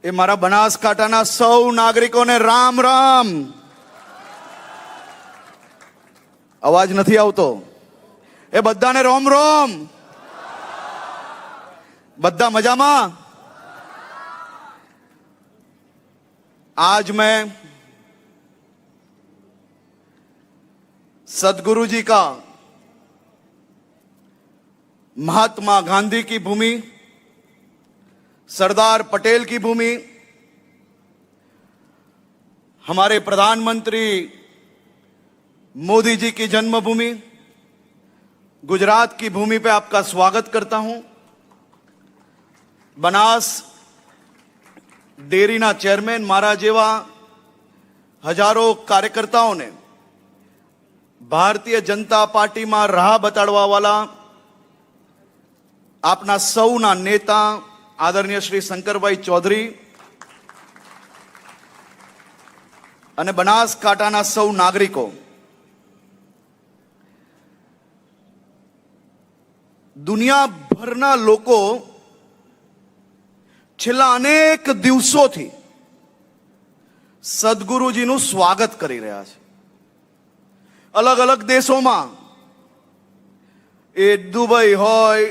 એ મારા બનાસકાંઠાના સૌ નાગરિકોને રામ રામ. અવાજ નથી આવતો? એ બધાને રોમ રોમ. બધા મજામાં? आज मैं सदगुरु जी का महात्मा गांधी की भूमि, सरदार पटेल की भूमि, हमारे प्रधानमंत्री मोदी जी की जन्मभूमि गुजरात की भूमि पे आपका स्वागत करता हूं. बनास डेरीना चेयरमैन मारा जेवा हजारों कार्यकर्ताओं भारतीय जनता पार्टी में राह बताड़वा वाला आपना सौना नेता आदरणीय श्री शंकरभाई चौधरी अने बनासकांठाना सौ नागरिकों, दुनिया भरना लोको छेल्ला अनेक दिवसोथी सद्गुरुजीનું સ્વાગત કરી રહ્યા છે. અલગ અલગ દેશોમાં, એ દુબઈ હોય,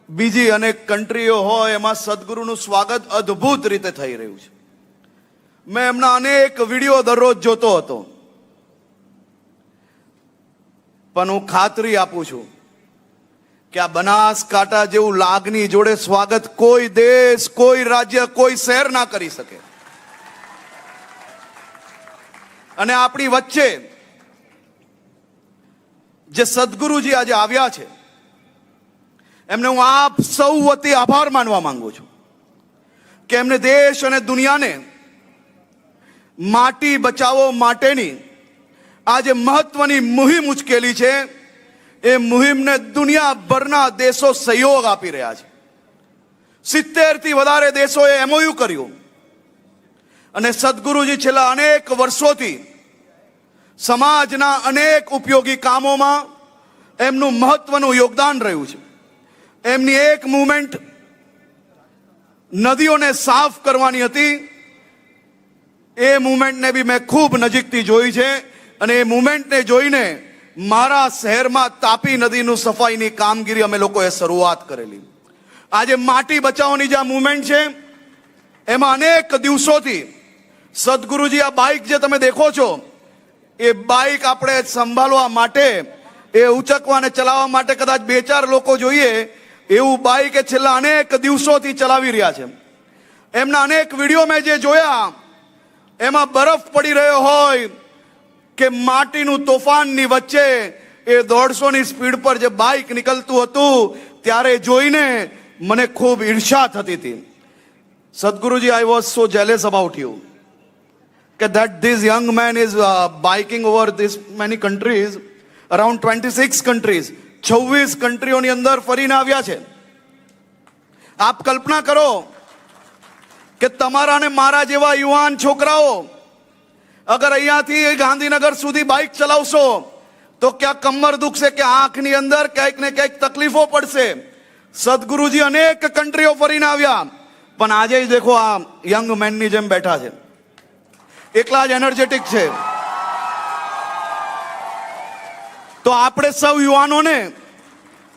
બીજી અનેક કન્ટ્રીઓ હોય, એમાં સદ્ગુરુનું સ્વાગત અદ્ભુત રીતે થઈ રહ્યું છે. મેં એમના અનેક વિડીયો દરરોજ જોતો હતો, પણ હું ખાતરી આપું છું કે આ બનાસકાંઠા જેવું લાગણી જોડે સ્વાગત કોઈ દેશ, કોઈ રાજ્ય, કોઈ શહેર ના કરી શકે. અને આપણી વચ્ચે જે સદગુરુજી આજે આવ્યા છે, એમને હું આપ સૌ વતી આભાર માનવા માંગુ છું કે એમને દેશ અને દુનિયાને માટી બચાવો માટેની આ જે મહત્વની મુહિમ ઉચકેલી છે, એ મુહિમને દુનિયાભરના દેશો સહયોગ આપી રહ્યા છે. 70 થી વધારે દેશોએ એમઓયુ કર્યું અને સદગુરુજી છેલ્લા અનેક વર્ષોથી સમાજના અનેક ઉપયોગી કામોમાં એમનું મહત્વનું યોગદાન રહ્યું છે. એમની એક મૂવમેન્ટ નદીઓને સાફ કરવાની હતી. એ મૂવમેન્ટને બી મેં ખૂબ નજીકથી જોઈ છે અને એ મૂવમેન્ટને જોઈને મારા શહેરમાં તાપી નદીનું સફાઈની કામગીરી અમે લોકોએ શરૂઆત કરેલી. આજે માટી બચાવવાની જે આ મૂવમેન્ટ છે, એમાં અનેક દિવસોથી સદગુરુજી આ બાઇક જે તમે દેખો છો, એ બાઇક આપણે સંભાળવા માટે, એ ઉચકવા અને ચલાવવા માટે કદાચ 2-4 લોકો જોઈએ એવું બાઇક એ છેલ્લા અનેક દિવસોથી ચલાવી રહ્યા છે. એમના અનેક વિડીયો મેં જે જોયા, એમાં બરફ પડી રહ્યો હોય કે માટીનું તોફાનની વચ્ચે એ 150ની સ્પીડ પર જે બાઇક નીકળતું હતું, ત્યારે જોઈને મને ખૂબ ઈર્ષા થતી હતી. સદગુરુજી, I was so jealous about you that this young man is biking over this many countries, around 26 countries, 26 કન્ટ્રીઓની અંદર ફરીને આવ્યા છે. આપ કલ્પના કરો કે તમારા ને મારા જેવા યુવાન છોકરાઓ અગર અહીંયાથી ગાંધીનગર સુધી બાઇક ચલાવશો તો ક્યાંક કમર દુખશે કે આંખની અંદર ક્યાંક ને ક્યાંક તકલીફો પડશે. સદગુરુજી અનેક કન્ટ્રીઓ ફરીને આવ્યા, પણ આજે દેખો આ યંગ મેનની જેમ બેઠા છે, એકલા જ એનર્જેટિક છે. તો આપણે સૌ યુવાનોને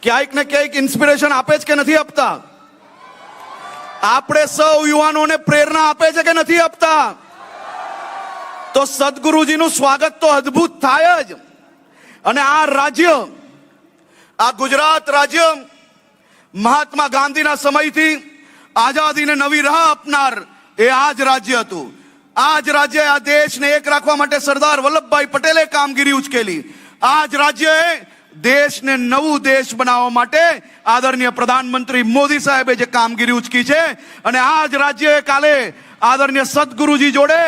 ક્યાંક ને ક્યાંક ઇન્સ્પિરેશન આપે છે કે નથી આપતા? આપણે સૌ યુવાનોને પ્રેરણા આપે છે કે નથી આપતા? તો સદગુરુજીનું સ્વાગત તો અદ્ભુત થાય જ. અને આ રાજ્ય, આ ગુજરાત રાજ્ય મહાત્મા ગાંધીના સમયથી આઝાદીને નવી રાહ આપનાર એ આ જ રાજ્ય હતું. આ જ રાજ્ય આ દેશને એક રાખવા માટે સરદાર વલ્લભભાઈ પટેલે કામગીરી ઉચકેલી. આ જ રાજ્યએ દેશને નવું દેશ બનાવવા માટે આદરણીય પ્રધાનમંત્રી મોદી સાહેબે જે કામગીરી ઉચકી છે, અને આ જ રાજ્યએ કાલે આદરણીય સદગુરુજી જોડે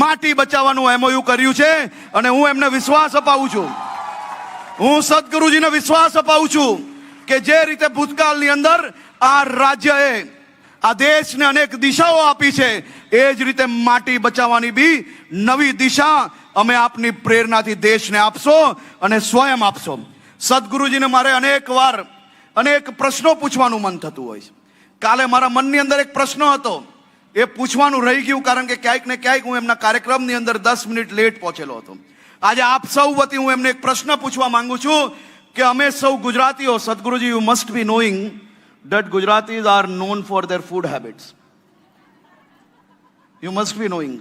માટી બચાવવાનું એમઓયુ કર્યું છે. અને હું એમને વિશ્વાસ અપાવું છું, હું સદગુરુજીને વિશ્વાસ અપાવું છું કે જે રીતે ભૂતકાળની અંદર આ રાજ્યએ આ દેશને અનેક દિશાઓ આપી છે, એ જ રીતે માટી બચાવવાની બી નવી દિશા અમે આપની પ્રેરણાથી દેશને આપશો અને સ્વયં આપશો. સદગુરુજીને મારે અનેક પ્રશ્નો પૂછવાનું મન થતું હોય છે. કાલે મારા મનની અંદર એક પ્રશ્ન હતો, એ પૂછવાનું રહી ગયું, કારણ કે ક્યાંક ને ક્યાંક હું એમના કાર્યક્રમની અંદર 10 મિનિટ લેટ પહોંચેલો હતો. આજે આપ સૌ વતી હું એમને એક પ્રશ્ન પૂછવા માંગુ છું કે અમે સૌ ગુજરાતીઓ, Sadhguruji, you must be knowing that Gujaratis are known for their food habits. You must be knowing.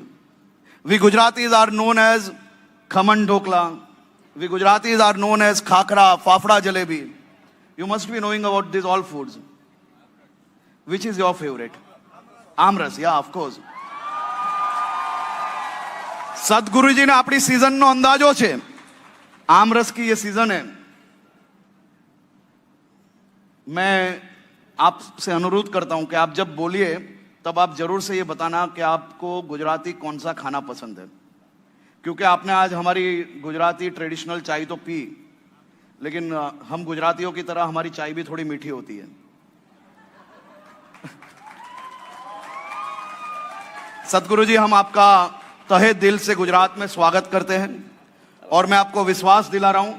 We Gujaratis are known as khaman dhokla. We Gujaratis are known as khakra, fafda, jalebi. You must be knowing about these all foods. Which is your favorite? Amras, yeah, of course. सदगुरुजी ने अपनी season no अंदाजो छे. आमरस की ये season है. मैं आपसे अनुरोध करता हूं कि आप जब बोलिए तब आप जरूर से ये बताना कि आपको गुजराती कौन सा खाना पसंद है, क्योंकि आपने आज हमारी गुजराती ट्रेडिशनल चाय तो पी, लेकिन हम गुजरातियों की तरह हमारी चाय भी थोड़ी मीठी होती है. सदगुरुजी, हम आपका तहे दिल से गुजरात में स्वागत करते हैं और मैं आपको विश्वास दिला रहा हूं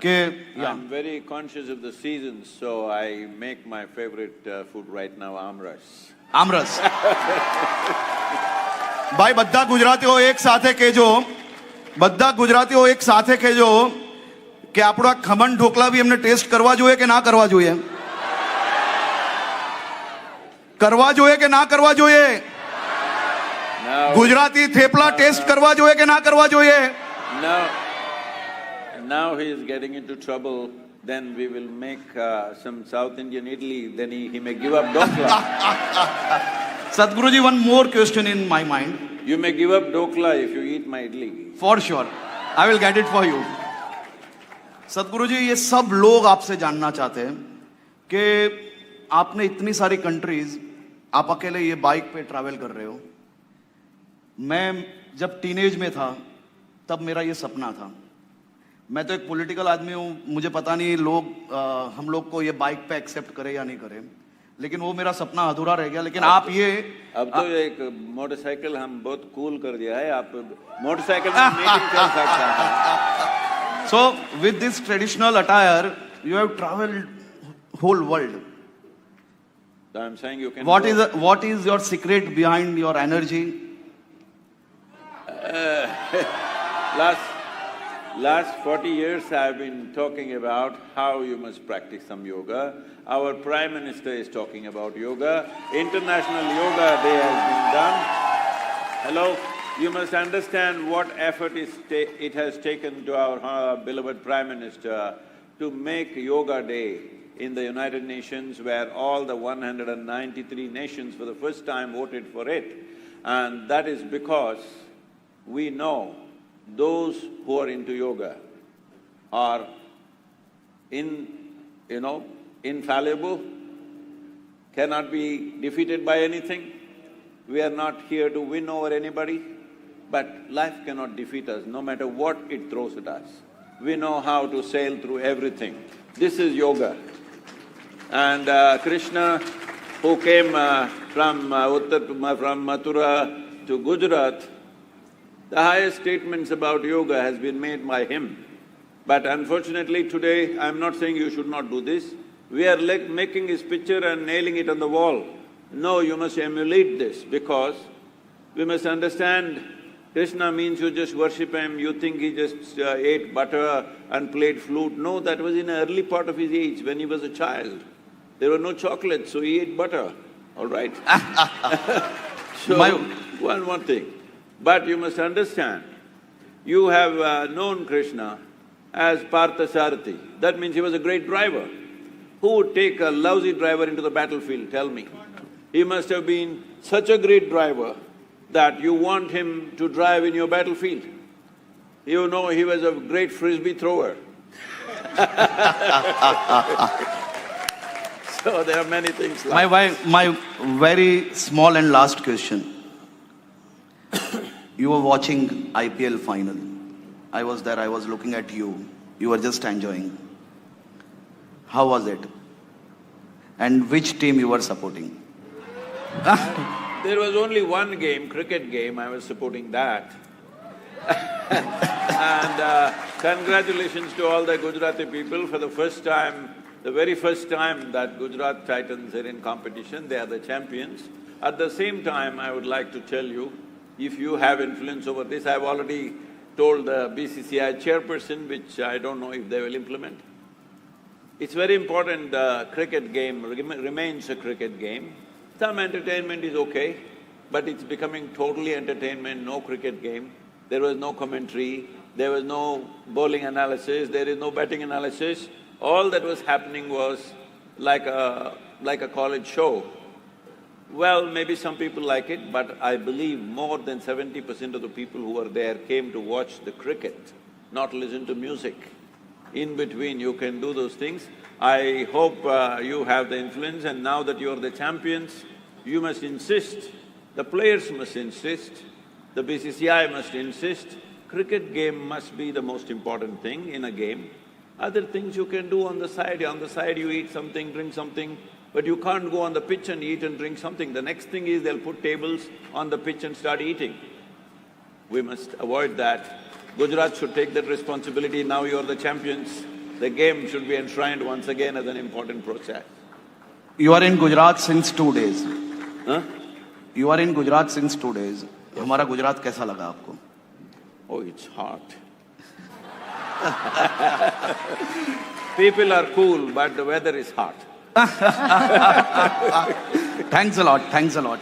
कि I'm very conscious of the seasons, so I make my favorite food right now, amras. आमरस. भाई બધા ગુજરાતીઓ એક સાથે કહેજો, બધા ગુજરાતીઓ એક સાથે કહેજો કે આપણો આ ખમણ ઢોકળા બી એમને ટેસ્ટ કરવા જોઈએ કે ના કરવા જોઈએ? કરવા જોઈએ કે ના કરવા જોઈએ? ગુજરાતી થેપલા ટેસ્ટ કરવા જોઈએ કે ના કરવા જોઈએ? Now he is getting into trouble. Then we will make some South Indian idli. Then he may give up dokla. Sadhguruji, one more question in my mind. You may give up dokla if you eat my idli. For sure, I will get it for you. सदगुरुजी, ये सब लोग आपसे जानना चाहते हैं कि आपने इतनी सारी कंट्रीज, आप अकेले ये बाइक पे ट्रैवल कर रहे हो. मैं जब टीनेज में था तब मेरा ये सपना था. मैं तो एक पॉलिटिकल आदमी हूँ, मुझे पता नहीं लोग हम लोग को ये बाइक पे एक्सेप्ट करे या नहीं करे, लेकिन वो मेरा सपना अधूरा रह गया. लेकिन आप ये अब तो एक मोटरसाइकिल हम बहुत कूल कर दिया है. आप मोटरसाइकिल में मीटिंग कर सकते हैं. So with this traditional attire, you have traveled whole world. So I'm saying you can. What is your secret behind your energy? Last 40 years I've been talking about how you must practice some yoga. Our Prime Minister is talking about yoga. International Yoga Day has been done. Hello, you must understand what effort it has taken to our beloved Prime Minister to make Yoga Day in the United Nations, where all the 193 nations for the first time voted for it. And that is because we know those who are into yoga are infallible, cannot be defeated by anything. We are not here to win over anybody, but life cannot defeat us, no matter what it throws at us. We know how to sail through everything. This is yoga. And Krishna, who came from Mathura to Gujarat, the highest statements about yoga has been made by him. But unfortunately today, I'm not saying you should not do this. We are like making his picture and nailing it on the wall. No, you must emulate this, because we must understand Krishna means you just worship him, you think he just ate butter and played flute. No, that was in an early part of his age, when he was a child. There were no chocolates, so he ate butter, all right? So, one more thing. But you must understand, you have known Krishna as Parthasarathi. That means he was a great driver. Who would take a lousy driver into the battlefield, tell me? He must have been such a great driver that you want him to drive in your battlefield. You know, he was a great frisbee thrower. So there are many things like… My very small and last question. You were watching IPL final. I was there, I was looking at you. You were just enjoying. How was it? And which team you were supporting? There was only one game, cricket game, I was supporting that. And congratulations to all the Gujarati people for the first time, the very first time that Gujarat Titans are in competition, they are the champions. At the same time, I would like to tell you, if you have influence over this, I've already told the BCCI chairperson, which I don't know if they will implement. It's very important the cricket game remains a cricket game. Some entertainment is okay, but it's becoming totally entertainment, no cricket game. There was no commentary, there was no bowling analysis, there is no batting analysis. All that was happening was like a college show. Well, maybe some people like it, but I believe more than 70% of the people who were there came to watch the cricket, not listen to music. In between, you can do those things. I hope you have the influence, and now that you are the champions, you must insist, the players must insist, the BCCI must insist, cricket game must be the most important thing in a game. Other things you can do on the side you eat something, drink something, but you can't go on the pitch and eat and drink something. The next thing is they'll put tables on the pitch and start eating. We must avoid that. Gujarat should take that responsibility. Now you are the champions. The game should be enshrined once again as an important process. You are in Gujarat since 2 days. Huh? You are in Gujarat since 2 days. हमारा गुजरात कैसा लगा आपको? Oh, it's hot. People are cool, but the weather is hot. Thanks a lot, thanks a lot.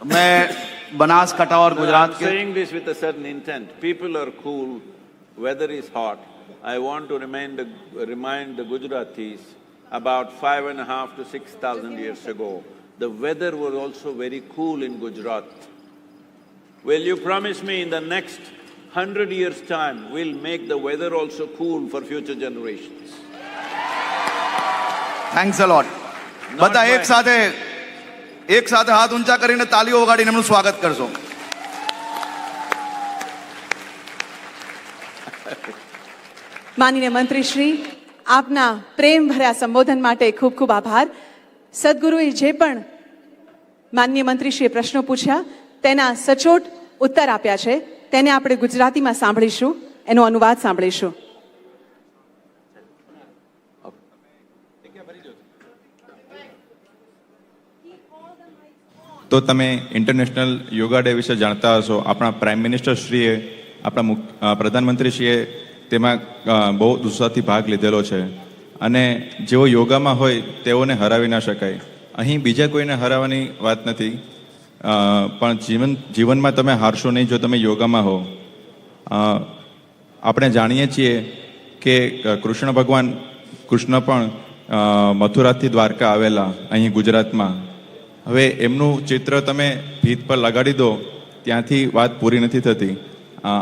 मैं बनास कटा और I'm Gujarat के saying this with a certain intent. People are cool, weather is hot. I want to remind the Gujaratis about 5,500 to 6,000 years ago. The weather was also very cool in Gujarat. Will you promise me in the next 100 years' time, we'll make the weather also cool for future generations? Thanks a lot. બધા એક સાથે હાથ ઊંચા કરીને તાલીઓ વગાડીને એમનું સ્વાગત કરશો. માનનીય મંત્રીશ્રી, આપના પ્રેમભર્યા સંબોધન માટે ખૂબ ખૂબ આભાર. સદગુરુએ જે પણ માનનીય મંત્રીશ્રીએ પ્રશ્નો પૂછ્યા તેના સચોટ ઉત્તર આપ્યા છે, તેને આપણે ગુજરાતીમાં સાંભળીશું, એનો અનુવાદ સાંભળીશું. તો તમે ઇન્ટરનેશનલ યોગા ડે વિશે જાણતા હશો. આપણા પ્રાઇમ મિનિસ્ટરશ્રીએ, આપણા પ્રધાનમંત્રીશ્રીએ તેમાં બહુ ઉત્સાહથી ભાગ લીધેલો છે. અને જેઓ યોગામાં હોય તેઓને હરાવી ના શકાય. અહીં બીજા કોઈને હરાવવાની વાત નથી, પણ જીવનમાં તમે હારશો નહીં જો તમે યોગામાં હો. આપણે જાણીએ છીએ કે કૃષ્ણ પણ મથુરાથી દ્વારકા આવેલા અહીં ગુજરાતમાં. હવે એમનું ચિત્ર તમે ભીત પર લગાડી દો, ત્યાંથી વાત પૂરી નથી થતી.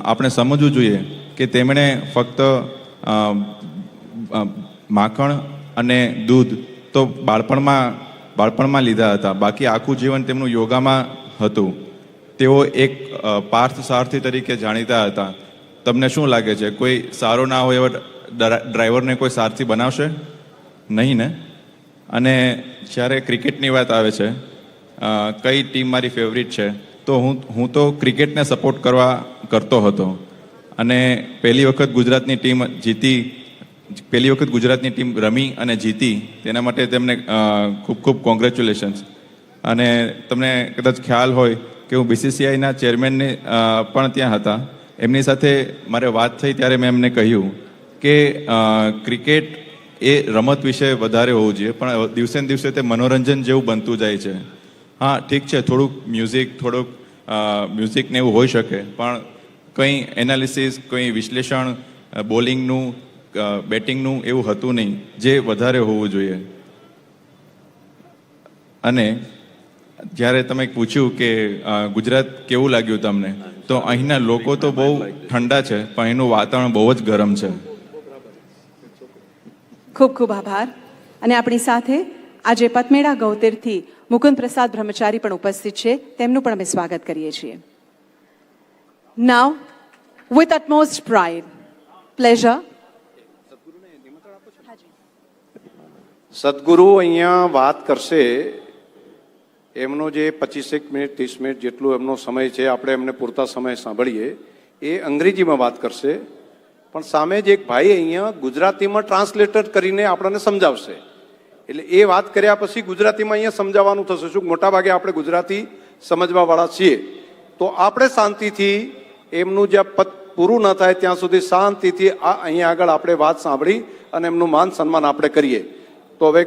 આપણે સમજવું જોઈએ કે તેમણે ફક્ત માખણ અને દૂધ તો બાળપણમાં લીધા હતા, બાકી આખું જીવન તેમનું યોગામાં હતું. તેઓ એક પાર્થ સારથી તરીકે જાણીતા હતા. તમને શું લાગે છે, કોઈ સારો ના હોય એવા ડ્રાઈવરને કોઈ સારથી બનાવશે? નહીં ને. અને જ્યારે ક્રિકેટની વાત આવે છે, કઈ ટીમ મારી ફેવરિટ છે, તો હું તો ક્રિકેટને સપોર્ટ કરતો હતો. અને પહેલી વખત ગુજરાતની ટીમ રમી અને જીતી, તેના માટે તેમને ખૂબ ખૂબ કોંગ્રેચ્યુલેશન્સ. અને તમને કદાચ ખ્યાલ હોય કે હું BCCIના ચેરમેનને પણ ત્યાં હતા. એમની સાથે મારે વાત થઈ ત્યારે મેં એમને કહ્યું કે ક્રિકેટ એ રમત વિશે વધારે હોવું જોઈએ, પણ દિવસે ને દિવસે તે મનોરંજન જેવું બનતું જાય છે. હા, ઠીક છે, થોડુંક મ્યુઝિક ને એવું હોઈ શકે, પણ કંઈ એનાલિસિસ, કંઈ વિશ્લેષણ, બોલિંગનું, બેટિંગનું એવું હતું નહીં, જે વધારે હોવું જોઈએ. અને જ્યારે તમે પૂછ્યું કે ગુજરાત કેવું લાગ્યું તમને, તો અહીંના લોકો તો બહુ ઠંડા છે, પણ અહીંનું વાતાવરણ બહુ જ ગરમ છે. ખૂબ ખૂબ આભાર. અને આપણી સાથે આજે પતમેડા ગૌતીરથી મુકુંદ પ્રસાદ બ્રહ્મચારી પણ ઉપસ્થિત છે, તેમનું પણ અમે સ્વાગત કરીએ છીએ. નાઉ with utmost pride, pleasure. સદગુરુ અહીંયા વાત કરશે. એમનો જે 25 મિનિટ 30 મિનિટ જેટલો એમનો સમય છે, આપણે એમને પૂરતા સમય સાંભળીએ. એ અંગ્રેજીમાં વાત કરશે, પણ સામે જ એક ભાઈ અહીંયા ગુજરાતીમાં ટ્રાન્સલેટર કરીને આપણને સમજાવશે. એટલે એ વાત કર્યા પછી ગુજરાતીમાં અહીંયા સમજાવવાનું થશે. શું મોટાભાગે આપણે ગુજરાતી સમજવાવાળા છીએ, તો આપણે શાંતિથી એમનું જ્યાં પદ પૂરું ન થાય ત્યાં સુધી શાંતિથી અહીંયા આગળ આપણે વાત સાંભળી અને એમનું માન સન્માન આપણે કરીએ. તો હવે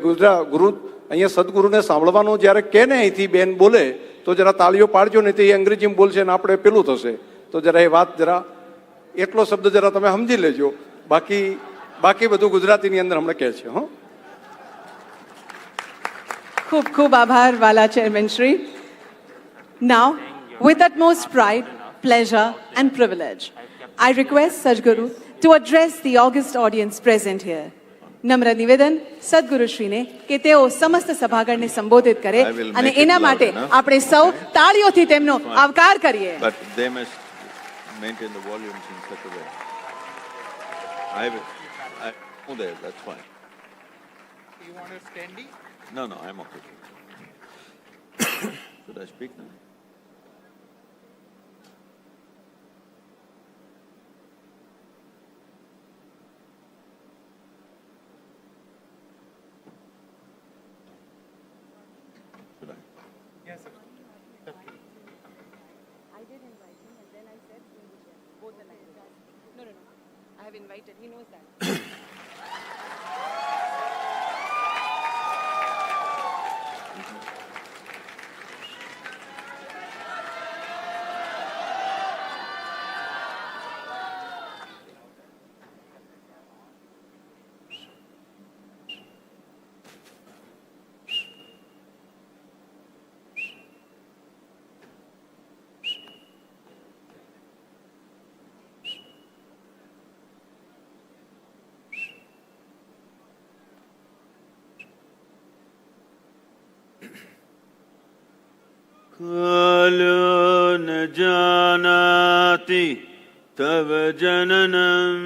ગુરુ અહીંયા સદગુરુને સાંભળવાનું જ્યારે કે ને અહીંથી બેન બોલે તો જરા તાળીઓ પાડજો, નહીં તો એ અંગ્રેજીમાં બોલશે ને આપણે પેલું થશે. તો જરા એ વાત જરા એટલો શબ્દ જરા તમે સમજી લેજો. બાકી બધું ગુજરાતીની અંદર હમણાં કહે છે. ખૂબ ખૂબ આભાર વાલા chairman Shri. Now, with utmost pride, pleasure and privilege, I request Sadhguru to address the august audience present here. નમ્ર નિવેદન સદગુરુ શ્રીને કે તેઓ સમસ્ત સભાગણને સંબોધિત કરે અને એના માટે આપણે સૌ તાળીઓથી તેમનો આવકાર કરીએ. But they must maintain the volumes in such a way. I go there, that's fine. You want to standing? No, I'm okay. Should I speak now? Should I? Yes, sir. I did invite him and then I said he would share both the languages. No. I have invited. He knows that. कालो न जानाति तव जननम्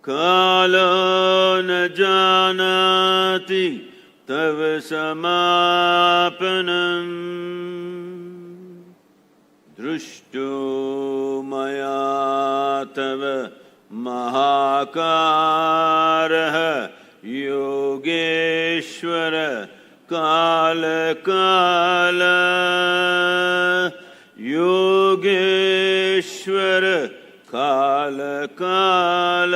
कालो न जानाति तव समापनम् दृष्टो मया तव महाकारः योगेश्वर काल काल योगेश्वर काल काल.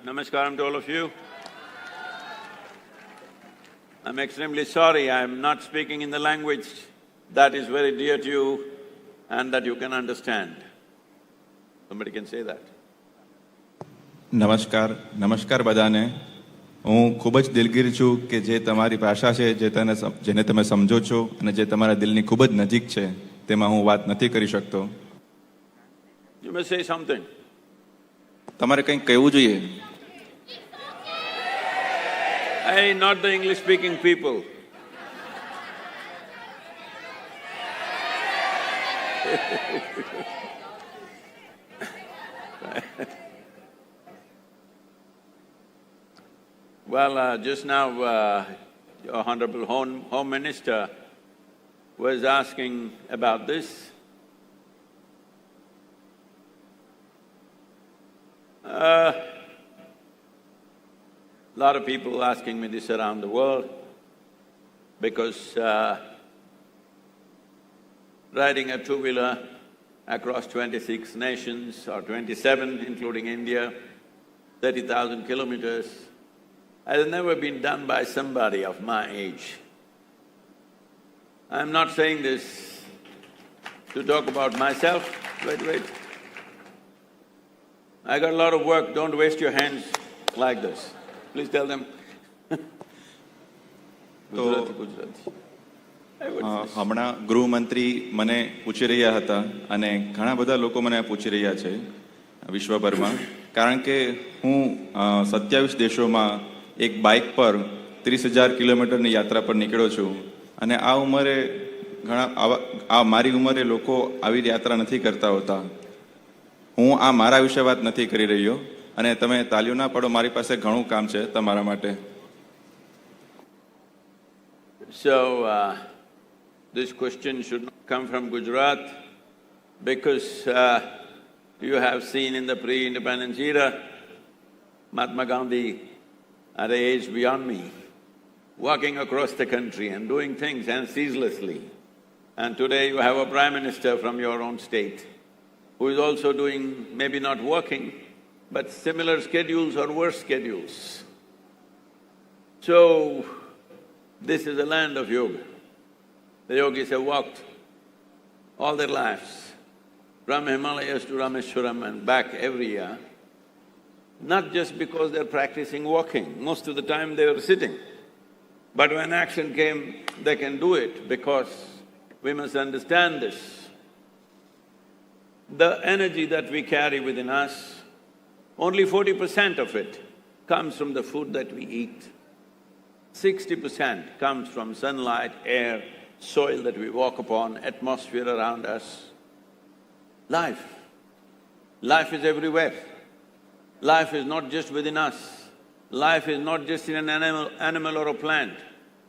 Namaskaram to all of you. I'm extremely sorry I'm not speaking in the language that is very dear to you and that you can understand. Somebody can say that. નમસ્કાર બધાને. હું ખૂબ જ દિલગીર છું કે જે તમારી ભાષા છે જેને તમે સમજો છો અને જે તમારા દિલની ખૂબ જ નજીક છે તેમાં હું વાત નથી કરી શકતો. You must say something. તમારે કંઈક કહેવું જોઈએ. Hey, not the English speaking people. Well, just now, your Honorable Home Minister was asking about this. Lot of people asking me this around the world because riding a two-wheeler across 26 nations or 27, including India, 30,000 kilometers, has never been done by somebody of my age. I'm not saying this to talk about myself. Wait. I got a lot of work, don't waste your hands like this. Please tell them. Gujarati. હમણાં ગૃહમંત્રી મને પૂછી રહ્યા હતા અને ઘણા બધા લોકો મને પૂછી રહ્યા છે વિશ્વભરમાં, કારણ કે હું 27 દેશોમાં એક બાઇક પર 30,000 કિલોમીટરની યાત્રા પર નીકળ્યો છું અને આ ઉંમરે મારી ઉંમરે લોકો આવી યાત્રા નથી કરતા હોતા. હું આ મારા વિશે વાત નથી કરી રહ્યો અને તમે તાલીઓ ના પાડો, મારી પાસે ઘણું કામ છે તમારા માટે. So, this question should not come from Gujarat because You have seen in the pre-independence era, Mahatma Gandhi, at an age beyond me, walking across the country and doing things and ceaselessly. And today you have a Prime Minister from your own state who is also doing, maybe not working, but similar schedules or worse schedules. So, this is a land of yoga. The yogis have walked all their lives, from Himalayas to Rameshwaram and back every year, not just because they're practicing walking, most of the time they were sitting. But when action came, they can do it because we must understand this. The energy that we carry within us, only 40% of it comes from the food that we eat. 60% comes from sunlight, air, soil that we walk upon, atmosphere around us. Life. Life is everywhere. Life is not just within us. Life is not just in an animal or a plant.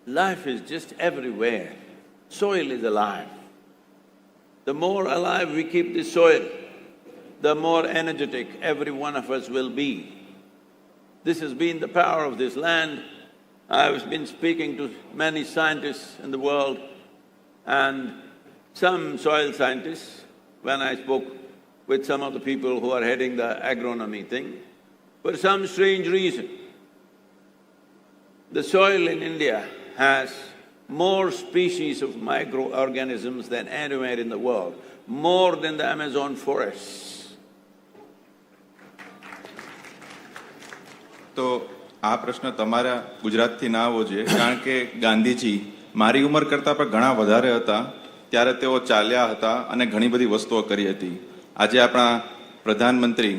Life is just everywhere. Soil is alive. The more alive we keep this soil, the more energetic every one of us will be. This has been the power of this land. I've been speaking to many scientists in the world, and some soil scientists, when I spoke with some of the people who are heading the agronomy thing, for some strange reason, the soil in India has more species of microorganisms than anywhere in the world, more than the Amazon forests. તો આ પ્રશ્ન તમારા ગુજરાતથી ના આવવો જોઈએ, કારણ કે ગાંધીજી મારી ઉંમર કરતાં પણ ઘણા વધારે હતા ત્યારે તેઓ ચાલ્યા હતા અને ઘણી બધી વસ્તુઓ કરી હતી. આજે આપણા પ્રધાનમંત્રી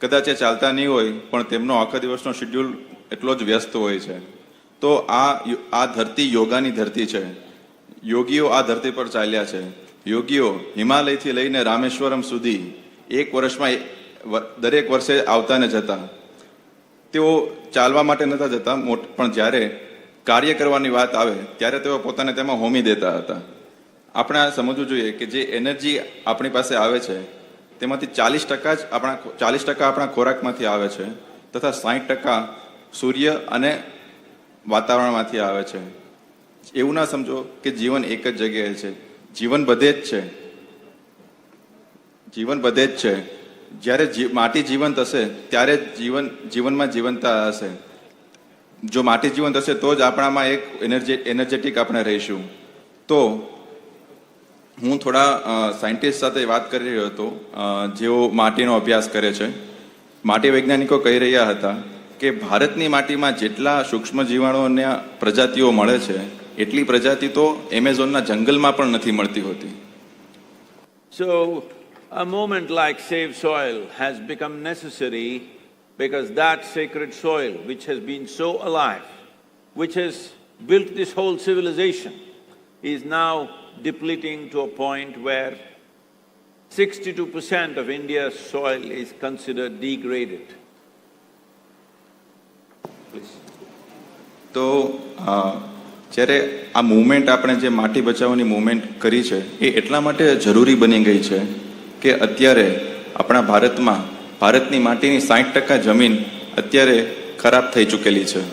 કદાચ એ ચાલતા નહીં હોય પણ તેમનો આખા દિવસનો શેડ્યુલ એટલો જ વ્યસ્ત હોય છે. તો આ ધરતી યોગાની ધરતી છે. યોગીઓ આ ધરતી પર ચાલ્યા છે. યોગીઓ હિમાલયથી લઈને રામેશ્વરમ સુધી એક વર્ષમાં દરેક વર્ષે આવતા ને જતા. તેઓ ચાલવા માટે નહોતા જતા, પણ જ્યારે કાર્ય કરવાની વાત આવે ત્યારે તેઓ પોતાને તેમાં હોમી દેતા હતા. આપણે આ સમજવું જોઈએ કે જે એનર્જી આપણી પાસે આવે છે તેમાંથી 40% જ આપણા ખોરાકમાંથી આવે છે તથા 60% સૂર્ય અને વાતાવરણમાંથી આવે છે. એવું ના સમજો કે જીવન એક જ જગ્યાએ છે. જીવન બધે જ છે. જીવન બધે જ છે. જ્યારે માટી જીવંત હશે ત્યારે જીવનમાં જીવંતતા હશે. જો માટી જીવંત હશે તો જ આપણામાં એક એનર્જેટિક આપણે રહીશું. તો હું થોડા સાયન્ટિસ્ટ સાથે વાત કરી રહ્યો હતો જેઓ માટીનો અભ્યાસ કરે છે. માટી વૈજ્ઞાનિકો કહી રહ્યા હતા કે ભારતની માટીમાં જેટલા સૂક્ષ્મ જીવાણુઓના પ્રજાતિઓ મળે છે એટલી પ્રજાતિ તો એમેઝોનના જંગલમાં પણ નથી મળતી હોતી. So, a movement like Save Soil has become necessary because that sacred soil which has been so alive, which has built this whole civilization, is now depleting to a point where 62% of India's soil is considered degraded. Please. તો જ્યારે આ movement આપણે જે માટી બચાવવાની movement કરી છે એ એટલા માટે જરૂરી બની ગઈ છે કે અત્યારે આપણા ભારતની માટીની 60% જમીન અત્યારે ખરાબ થઈ ચૂકેલી છે.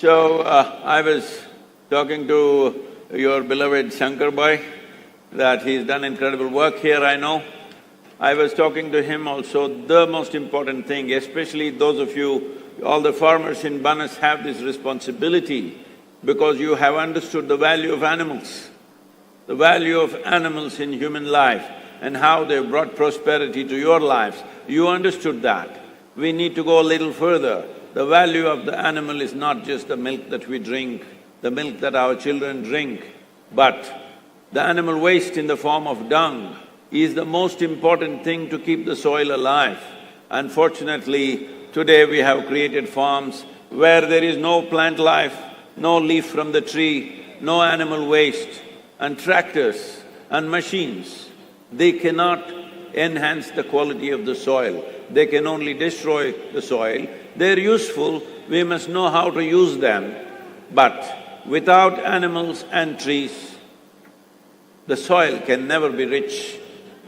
So, I was talking to your beloved Shankar Bhai, that he's done incredible work here, I know. I was talking to him also, the most important thing, especially those of you, all the farmers in Banas have this responsibility because you have understood the value of animals. The value of animals in human life and how they've brought prosperity to your lives. You understood that. We need to go a little further. The value of the animal is not just the milk that we drink, the milk that our children drink, but the animal waste in the form of dung is the most important thing to keep the soil alive. Unfortunately, today we have created farms where there is no plant life, no leaf from the tree, no animal waste, and tractors and machines. They cannot enhance the quality of the soil. They can only destroy the soil. They're useful, we must know how to use them. But without animals and trees, the soil can never be rich.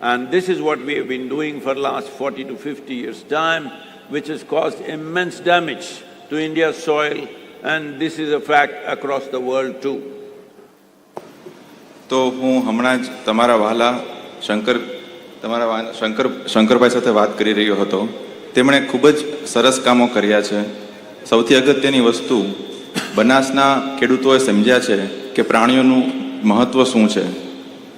And this is what we have been doing for last 40 to 50 years' time, which has caused immense damage to India's soil, and this is a fact across the world too. તો હું હમણાં જ તમારા વહાલા શંકરભાઈ સાથે વાત કરી રહ્યો હતો. તેમણે ખૂબ જ સરસ કામો કર્યા છે. સૌથી અગત્યની વસ્તુ બનાસના ખેડૂતોએ સમજ્યા છે કે પ્રાણીઓનું મહત્ત્વ શું છે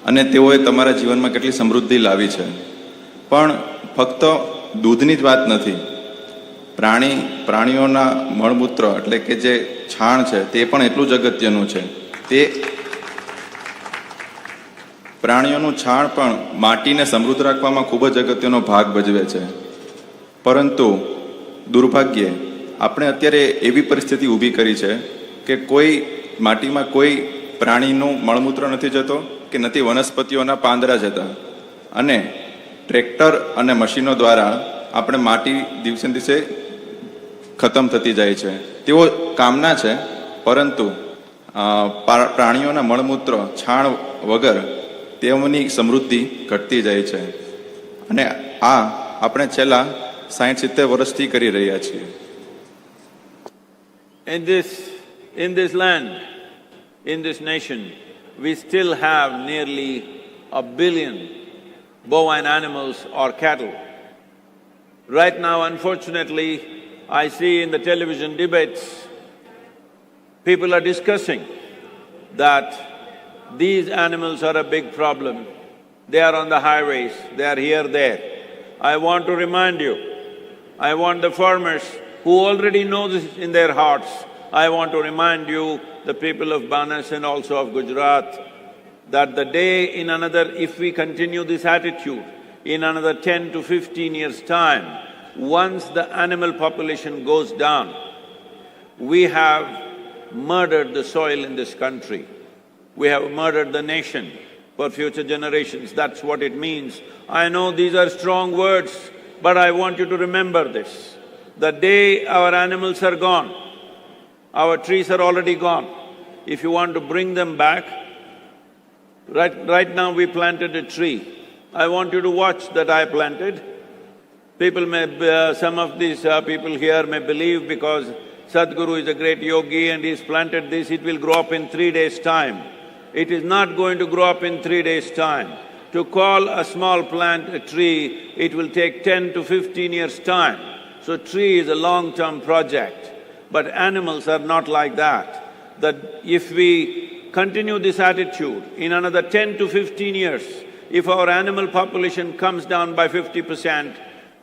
અને તેઓએ તમારા જીવનમાં કેટલી સમૃદ્ધિ લાવી છે. પણ ફક્ત દૂધની જ વાત નથી. પ્રાણીઓના મળમૂત્ર એટલે કે જે છાણ છે તે પણ એટલું જ અગત્યનું છે. તે પ્રાણીઓનું છાણ પણ માટીને સમૃદ્ધ રાખવામાં ખૂબ જ અગત્યનો ભાગ ભજવે છે. પરંતુ દુર્ભાગ્યે આપણે અત્યારે એવી પરિસ્થિતિ ઊભી કરી છે કે કોઈ માટીમાં કોઈ પ્રાણીનું મળમૂત્ર નથી જતો કે નથી વનસ્પતિઓના પાંદડા જતા, અને ટ્રેક્ટર અને મશીનો દ્વારા આપણે માટી દિવસે ને દિવસે ખતમ થતી જાય છે. તેઓ કામના છે, પરંતુ પ્રાણીઓના મળમૂત્ર છાણ વગર તેઓની સમૃદ્ધિ ઘટતી જાય છે. અને આ આપણે છેલ્લા 60-70 વર્ષથી કરી રહ્યા છીએ. In this land, in this nation, we still have nearly 1 billion bovine animals or cattle. Right now, unfortunately, I see in the television debates, people are discussing that these animals are a big problem. They are on the highways, they are here, there. I want to remind you, I want the farmers who already know this in their hearts, I want to remind you, the people of Banas and also of Gujarat, that the day if we continue this attitude, in another 10 to 15 years' time, once the animal population goes down, we have murdered the soil in this country. We have murdered the nation for future generations. That's what it means. I know these are strong words, but I want you to remember this. The day our animals are gone, our trees are already gone. If you want to bring them back, right now we planted a tree. I want you to watch that I planted. Some of these people here may believe because Sadhguru is a great yogi and he's planted this, it will grow up in 3 days' time. It is not going to grow up in 3 days' time. To call a small plant a tree, it will take 10 to 15 years' time. So tree is a long-term project. But animals are not like that. That if we continue this attitude, in another 10 to 15 years, if our animal population comes down by 50%,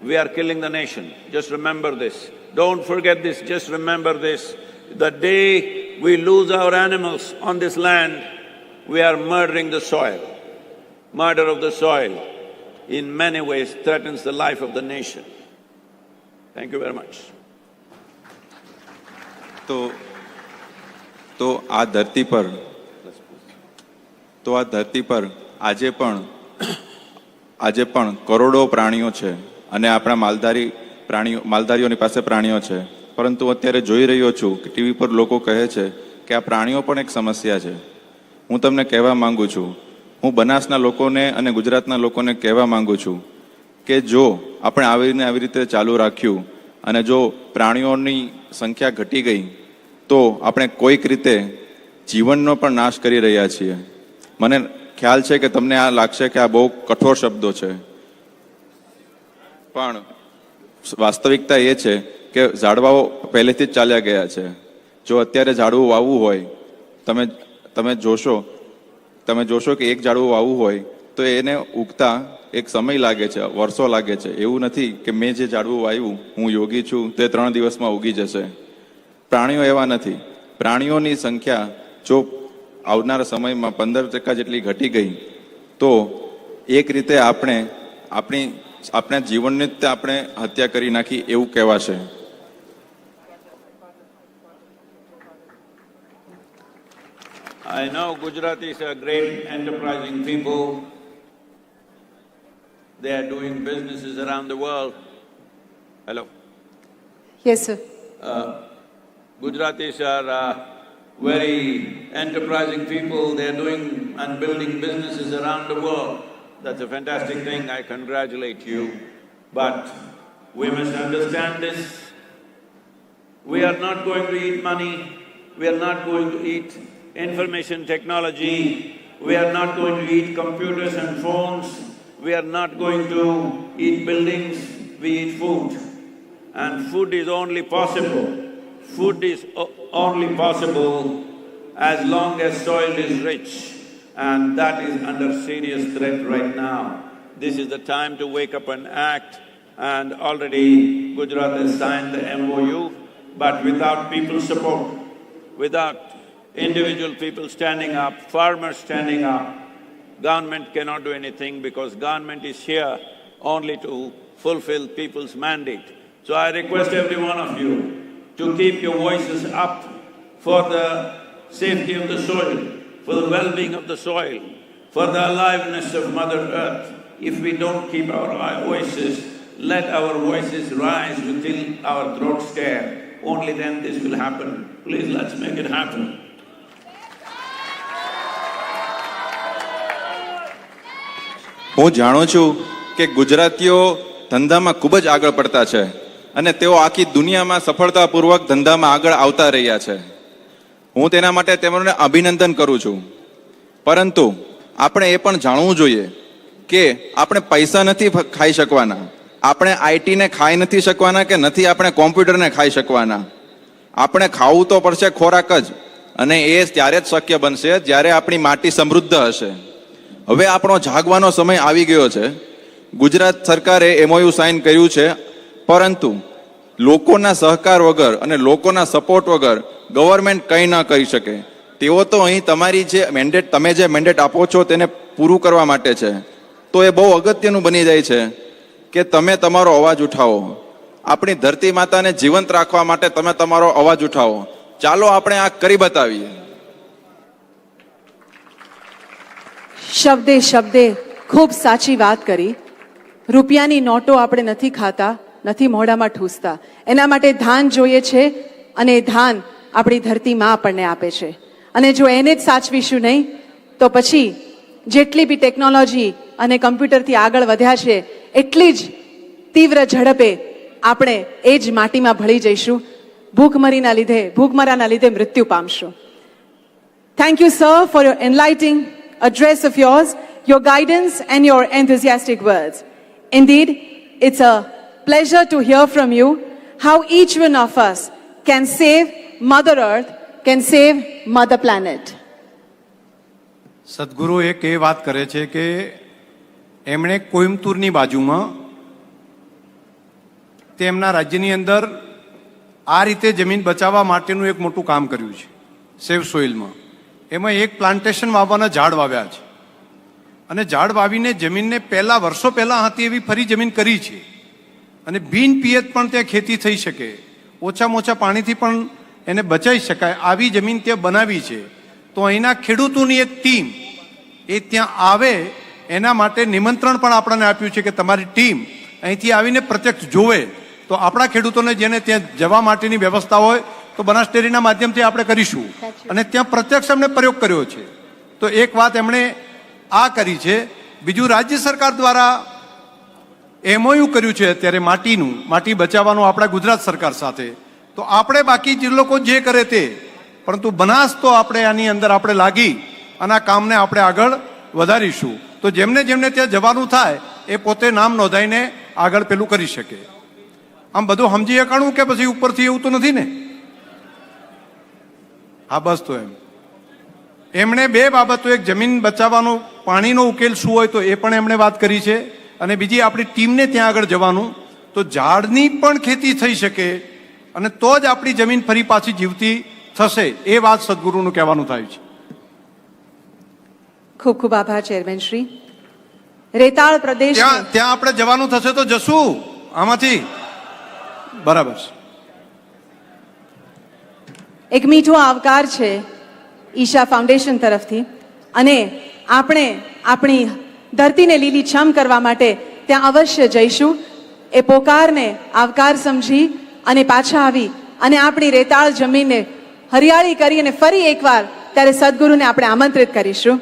we are killing the nation. Just remember this. Don't forget this, just remember this. The day we lose our animals on this land, we are murdering the soil. Murder of the soil, in many ways, threatens the life of the nation. Thank you very much. તો આ ધરતી પર આજે પણ કરોડો પ્રાણીઓ છે અને આપણા માલધારીઓની પાસે પ્રાણીઓ છે. પરંતુ અત્યારે જોઈ રહ્યો છું કે ટીવી પર લોકો કહે છે કે આ પ્રાણીઓ પણ એક સમસ્યા છે. હું તમને કહેવા માંગુ છું, હું બનાસના લોકોને અને ગુજરાતના લોકોને કહેવા માંગુ છું કે જો આપણે આવી રીતે ચાલુ રાખ્યું અને જો પ્રાણીઓની સંખ્યા ઘટી ગઈ તો આપણે કોઈક રીતે જીવનનો પણ નાશ કરી રહ્યા છીએ. મને ખ્યાલ છે કે તમને આ લાગશે કે આ બહુ કઠોર શબ્દો છે, પણ વાસ્તવિકતા એ છે કે ઝાડવાઓ પહેલેથી જ ચાલ્યા ગયા છે. જો અત્યારે ઝાડવું વાવવું હોય, તમે જોશો કે એક ઝાડવું વાવવું હોય તો એને ઉગતા એક સમય લાગે છે, વર્ષો લાગે છે. એવું નથી કે મેં જે ઝાડવું વાવ્યું, હું યોગી છું, તે 3 દિવસમાં ઉગી જશે. પ્રાણીઓ એવા નથી. પ્રાણીઓની સંખ્યા જો આવનારા સમયમાં 15% જેટલી ઘટી ગઈ તો એક રીતે આપણા જીવનની જ આપણે હત્યા કરી નાખી એવું કહેવાશે. I know Gujaratis are great enterprising people. They are doing businesses around the world. Hello? Yes, sir. Gujaratis are very enterprising people, they're doing and building businesses around the world. That's a fantastic thing, I congratulate you. But we must understand this. We are not going to eat money, we are not going to eat information technology, we are not going to eat computers and phones, we are not going to eat buildings, we eat food. And food is only possible as long as soil is rich, and that is under serious threat right now. This is the time to wake up and act, and already Gujarat has signed the MOU, but without people's support, without individual people standing up, farmers standing up, government cannot do anything, because government is here only to fulfill people's mandate. So I request every one of you to keep your voices up for the safety of the soil, for the well-being of the soil, for the aliveness of Mother Earth. If we don't keep our voices, let our voices rise until our throats tear. Only then this will happen. Please, let's make it happen. હું જાણું છું કે ગુજરાતીઓ ધંધામાં ખૂબ જ આગળ પડતા છે અને તેઓ આખી દુનિયામાં સફળતાપૂર્વક ધંધામાં આગળ આવતા રહ્યા છે. હું તેના માટે તેમને અભિનંદન કરું છું. પરંતુ આપણે એ પણ જાણવું જોઈએ કે આપણે પૈસા નથી ખાઈ શકવાના, આપણે આઈટીને ખાઈ નથી શકવાના કે નથી આપણે કોમ્પ્યુટરને ખાઈ શકવાના. આપણે ખાવું તો પડશે ખોરાક જ, અને એ ત્યારે જ શક્ય બનશે જ્યારે આપણી માટી સમૃદ્ધ હશે. હવે આપણો જાગવાનો સમય આવી ગયો છે. ગુજરાત સરકારે MOU સાઇન કર્યું છે, પરંતુ લોકોના સહકાર વગર અને લોકોના સપોર્ટ વગર ગવર્મેન્ટ કંઈ ન કરી શકે. તેઓ તો અહીં તમારી જે મેન્ડેટ, તમે જે મેન્ડેટ આપો છો તેને પૂરું કરવા માટે છે. તો એ બહુ અગત્યનું બની જાય છે કે તમે તમારો અવાજ ઉઠાવો. આપણી ધરતી માતાને જીવંત રાખવા માટે તમે તમારો અવાજ ઉઠાવો. ચાલો આપણે આ કરી બતાવીએ. શબ્દે શબ્દે ખૂબ સાચી વાત કરી. રૂપિયાની નોટો આપણે નથી ખાતા, નથી મોઢામાં ઠૂસતા. એના માટે ધાન જોઈએ છે, અને એ ધાન આપણી ધરતીમાં આપણને આપે છે. અને જો એને જ સાચવીશું નહીં તો પછી જેટલી બી ટેકનોલોજી અને કમ્પ્યુટરથી આગળ વધ્યા છે એટલી જ તીવ્ર ઝડપે આપણે એ જ માટીમાં ભળી જઈશું. ભૂખમરાના લીધે મૃત્યુ પામશું. Thank you sir for your enlightening address of yours, your guidance and your enthusiastic words. Indeed, it's a pleasure to hear from you how each one of us can save Mother Earth, can save Mother Planet. સદગુરુ એક એ વાત કરે છે કે એમણે કોઈમ્બતુરની બાજુમાં તેમના રાજ્યની અંદર આ રીતે જમીન બચાવવા માટેનું એક મોટું કામ કર્યું છે, સેવ સોઇલમાં. એમાં એક પ્લાન્ટેશન વાવવાના ઝાડ વાવ્યા છે, અને ઝાડ વાવીને જમીનને વર્ષો પહેલાં હતી એવી ફરી જમીન કરી છે. અને બિન પિયત પણ ત્યાં ખેતી થઈ શકે, ઓછામાં ઓછા પાણીથી પણ એને બચાવી શકાય આવી જમીન ત્યાં બનાવી છે. તો અહીંના ખેડૂતોની એક ટીમ એ ત્યાં આવે એના માટે નિમંત્રણ પણ આપણને આપ્યું છે કે તમારી ટીમ અહીંથી આવીને પ્રત્યક્ષ જોવે. તો આપણા ખેડૂતોને જેને ત્યાં જવા માટેની વ્યવસ્થા હોય તો બનાસ ડેરીના માધ્યમથી આપણે કરીશું. અને ત્યાં પ્રત્યક્ષ એમણે પ્રયોગ કર્યો છે. તો એક વાત એમણે આ કરી છે. બીજું, રાજ્ય સરકાર દ્વારા MOU કર્યું છે અત્યારે માટી બચાવવાનું આપણા ગુજરાત સરકાર સાથે. તો આપણે બાકી જે લોકો જે કરે તે, પરંતુ બનાસ તો આપણે આની અંદર આપણે લાગી અને આ કામને આપણે આગળ વધારીશું. તો જેમને ત્યાં જવાનું થાય એ પોતે નામ નોંધાઈને આગળ પેલું કરી શકે. આમ બધું સમજી શકાણું કે પછી ઉપરથી એવું તો નથી ને? હા, બસ. તો એમણે બે બાબતો, એક જમીન બચાવવાનો પાણીનો ઉકેલ શું હોય તો એ પણ એમણે વાત કરી છે, અને બીજી આપણી ટીમને ત્યાં આગળ જવાનું. તો ઝાડની પણ ખેતી થઈ શકે અને તો જ આપણી જમીન ફરી પાછી જીવતી થશે. એ વાત સદગુરુનું કહેવાનું થાય છે. ખૂબ ખૂબ આભાર ચેરમેન શ્રી. રેતાળ પ્રદેશ ત્યાં આપણે જવાનું થશે તો જશું આમાંથી. બરાબર છે. એક મીઠો આવકાર છે ઈશા ફાઉન્ડેશન તરફથી, અને આપણે આપણી ધરતીને લીલીછમ કરવા માટે ત્યાં અવશ્ય જઈશું. એ પોકારને આવકાર સમજી અને પાછા આવી અને આપણી રેતાળ જમીનને હરિયાળી કરી અને ફરી એકવાર ત્યારે સદગુરુને આપણે આમંત્રિત કરીશું.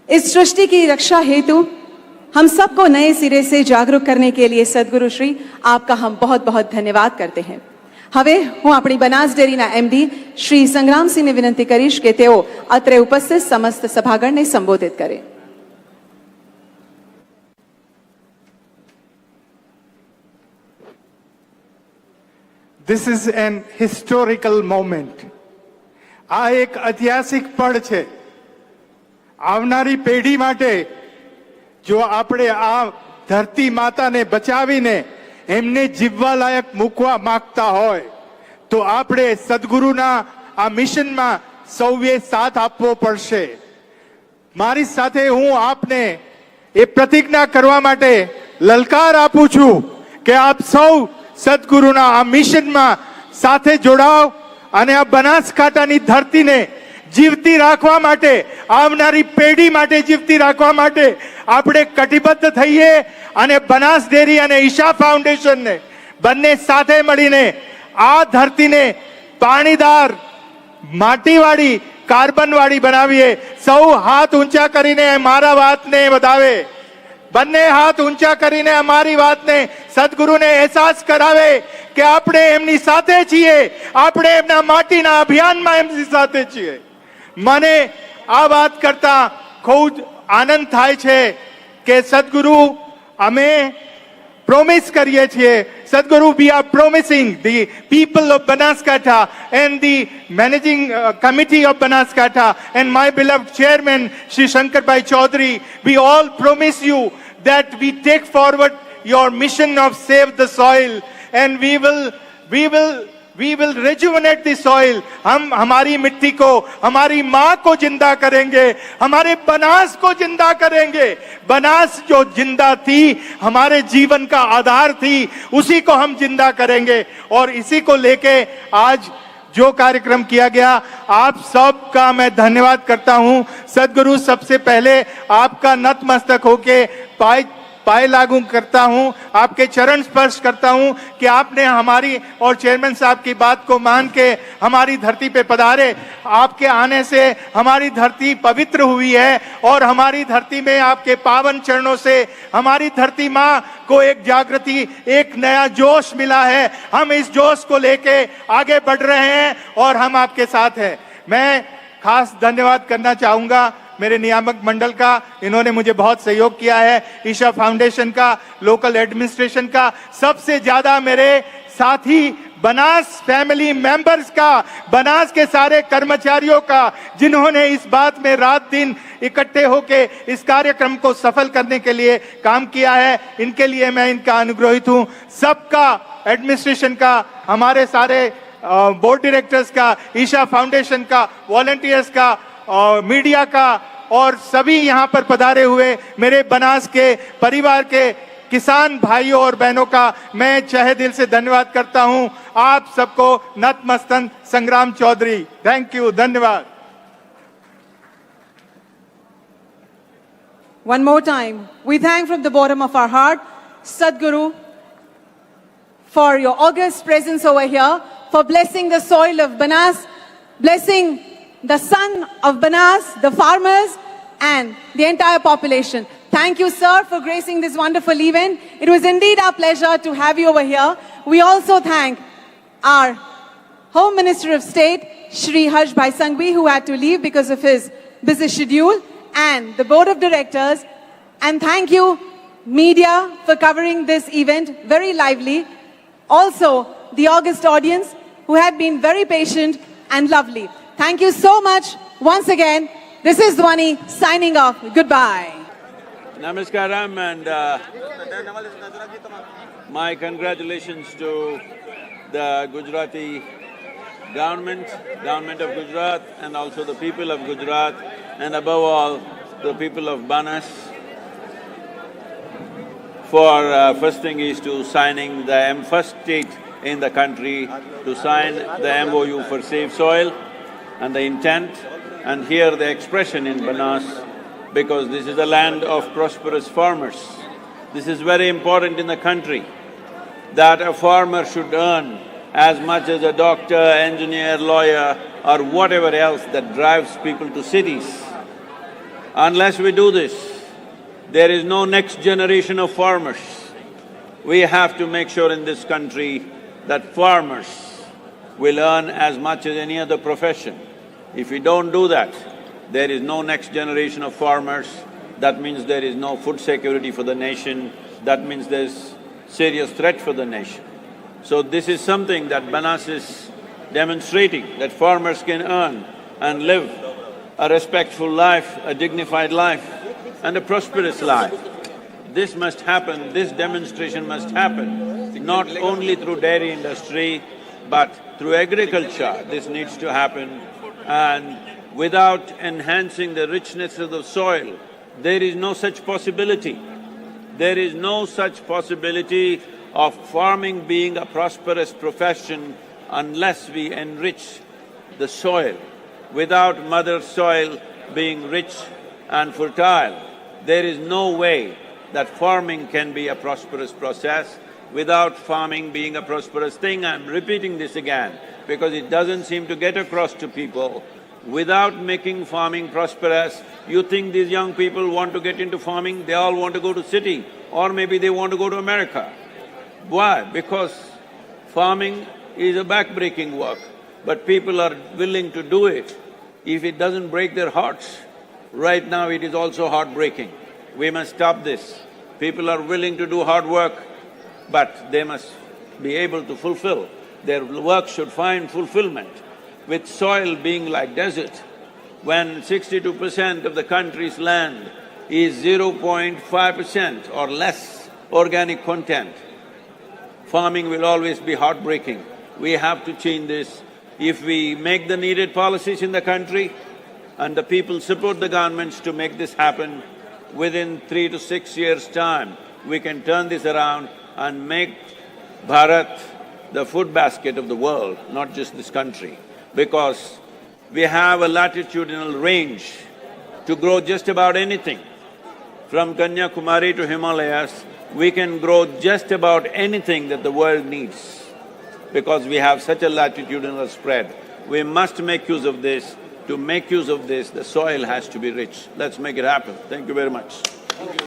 इस सृष्टि की रक्षा हेतु हम सबको नए सिरे से जागरूक करने के लिए सदगुरु श्री आपका हम बहुत बहुत धन्यवाद करते हैं. હવે હું આપણી બનાસ ડેરીના એમડી શ્રી સંગ્રામસિંહને વિનંતી કરીશ કે તેઓ અત્રે ઉપસ્થિત સમસ્ત સભાગણને સંબોધિત કરે. This is an historical moment. આ એક ઐતિહાસિક પળ છે. આવનારી પેઢી માટે જો આપણે આ ધરતી માતાને બચાવીને એમને જીવવા લાયક મૂકવા માંગતા હોય તો આપણે સદગુરુના આ મિશનમાં સૌએ સાથ આપવો પડશે. મારી સાથે હું આપને એ પ્રતિજ્ઞા કરવા માટે લલકાર આપું છું કે આપ સૌ સદગુરુના આ મિશનમાં સાથે જોડાઓ અને આ બનાસકાંઠાની ધરતીને જીવતી રાખવા માટે, આવનારી પેઢી માટે જીવતી રાખવા માટે આપણે કટિબદ્ધ થઈએ અને બનાસ ડેરી અને ઈશા ફાઉન્ડેશનને બંને સાથે મળીને આ ધરતીને પાણીદાર, માટીવાળી, કાર્બનવાળી બનાવીએ. સૌ હાથ ઊંચા કરીને મારા વાતને વધાવે, બંને હાથ ઊંચા કરીને અમારી વાતને સદગુરુને અહેસાસ કરાવે કે આપણે એમની સાથે છીએ, આપણે એમના માટીના અભિયાનમાં એમની સાથે છીએ. મને આ વાત કરતા ખૂબ આનંદ થાય છે કે સદગુરુ અમે પ્રોમિસ કરીએ છીએ. Sadhguru, we are promising the people of Banaskantha and the managing committee of Banaskantha and my beloved chairman, Shri Shankarbai Chaudhary, we all promise you that we take forward your mission of save the soil and we will rejuvenate the soil. हम हमारी मिट्टी को, हमारी माँ को जिंदा करेंगे, हमारे बनास को जिंदा करेंगे. बनास जो जिंदा थी, हमारे जीवन का आधार थी, उसी को हम जिंदा करेंगे. और इसी को लेके आज जो कार्यक्रम किया गया, आप सबका मैं धन्यवाद करता हूँ. सदगुरु, सबसे पहले आपका नतमस्तक होके पाए लागू करता हूं, आपके चरण स्पर्श करता हूं कि आपने हमारी और चेयरमैन साहब की बात को मान के हमारी धरती पे पधारे. आपके आने से हमारी धरती पवित्र हुई है और हमारी धरती में आपके पावन चरणों से हमारी धरती माँ को एक जागृति, एक नया जोश मिला है. हम इस जोश को लेके आगे बढ़ रहे हैं और हम आपके साथ हैं. मैं खास धन्यवाद करना चाहूंगा मेरे नियामक मंडल का, इन्होंने मुझे बहुत सहयोग किया है. ईशा फाउंडेशन का, लोकल एडमिनिस्ट्रेशन का, सबसे ज्यादा मेरे साथी बनास फैमिली मेंबर्स का, बनास के सारे कर्मचारियों का, जिन्होंने इस बात में रात दिन इकट्ठे होके इस कार्यक्रम को सफल करने के लिए काम किया है. इनके लिए मैं इनका अनुग्रहित हूँ. सबका, एडमिनिस्ट्रेशन का, हमारे सारे बोर्ड डायरेक्टर्स का, ईशा फाउंडेशन का, वॉलंटियर्स का, मीडिया का और सभी यहाँ पर पधारे हुए मेरे बनास के परिवार के किसान भाइयों और बहनों का मैं तहे दिल से धन्यवाद करता हूँ. आप सबको नतमस्तक संग्राम चौधरी. थैंक यू, धन्यवाद. One more time, we thank from the bottom of our heart Sadhguru for your august presence over here, for blessing the soil of Banas, blessing the son of Banas, the farmers and the entire population. Thank you, sir, for gracing this wonderful event. It was indeed our pleasure to have you over here. We also thank our Home Minister of State, Shri Harsh Bhai Sanghvi, who had to leave because of his busy schedule, and the Board of Directors. And thank you, media, for covering this event very lively. Also, the august audience, who have been very patient and lovely. Thank you so much once again. This is Dhwani signing off. Goodbye. Namaskaram and my congratulations to the Gujarati government of Gujarat and also the people of Gujarat and above all the people of Banas for first thing is to signing the first state in the country to sign the MOU for Safe Soil and the intent, and here the expression in Banas, because this is a land of prosperous farmers. This is very important in the country, that a farmer should earn as much as a doctor, engineer, lawyer, or whatever else that drives people to cities. Unless we do this, there is no next generation of farmers. We have to make sure in this country that farmers will earn as much as any other profession. If we don't do that, there is no next generation of farmers. That means there is no food security for the nation. That means there's serious threat for the nation. So this is something that Banas is demonstrating, that farmers can earn and live a respectful life, a dignified life, and a prosperous life. This must happen, this demonstration must happen, not only through dairy industry, but through agriculture. This needs to happen, and without enhancing the richness of the soil, there is no such possibility. There is no such possibility of farming being a prosperous profession unless we enrich the soil. Without mother soil being rich and fertile, there is no way that farming can be a prosperous process. Without farming being a prosperous thing, I'm repeating this again because it doesn't seem to get across to people. Without making farming prosperous, you think these young people want to get into farming, they all want to go to city, or maybe they want to go to America. Why? Because farming is a back-breaking work, but people are willing to do it if it doesn't break their hearts. Right now it is also heartbreaking. We must stop this. People are willing to do hard work, but they must be able to fulfill. Their work should find fulfillment. With soil being like desert, when 62% of the country's land is 0.5% or less organic content, farming will always be heartbreaking. We have to change this. If we make the needed policies in the country and the people support the governments to make this happen, within 3 to 6 years' time, we can turn this around and make Bharat the food basket of the world, not just this country. Because we have a latitudinal range to grow just about anything. From Kanyakumari to Himalayas, we can grow just about anything that the world needs because we have such a latitudinal spread. We must make use of this. To make use of this, the soil has to be rich. Let's make it happen. Thank you very much.